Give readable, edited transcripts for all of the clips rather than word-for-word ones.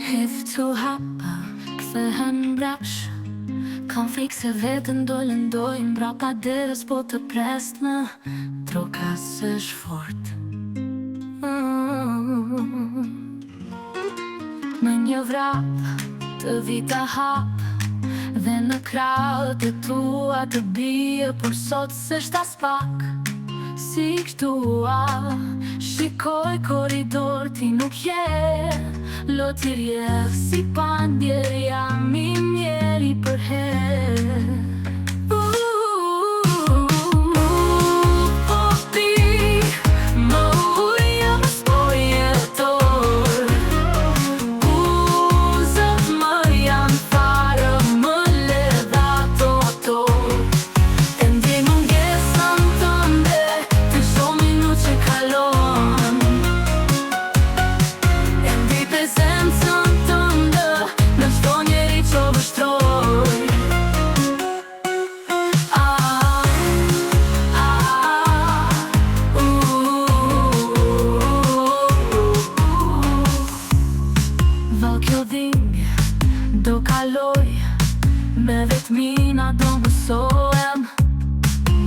Heftu hapa, kthehen mbrapsh. Kam frikë se vetën do lëndoj mbrapa derës, po të prest në troka se shfort. Në një vrap të vita hap, dhe në krahët e tua të bie, por sot se shtas pak. Si këtua, shikoj koridor, ti nuk je lotirjev, si pandjer jam I mjeri për her. Do kaloj, me vetmina do mësohem.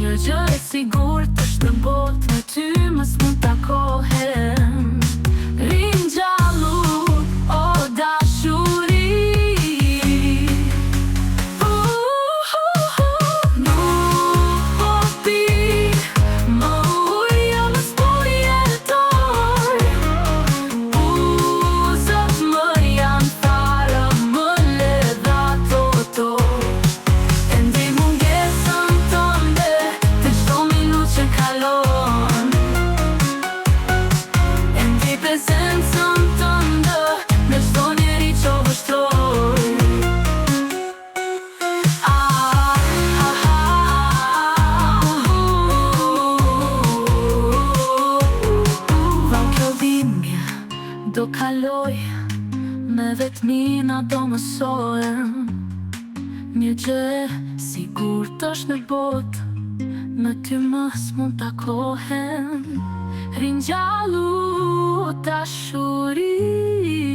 Një gjë e sigurt është në botë, me ty mës mund takohem. Rinjallu, o dashuri, nuk po pi, më uja mës po jetoj. Buzët më janë fara, endi mungesën tënde, të çdo minutë që kalon. Endi prezencën tënde, në çdo njeri që vështroj. Val kjo dhimbje do kaloj, me vetmina do mësohem. Një gjë e sigurt është në botë, me ty mës mund takohem. Rinjallu, dashuri.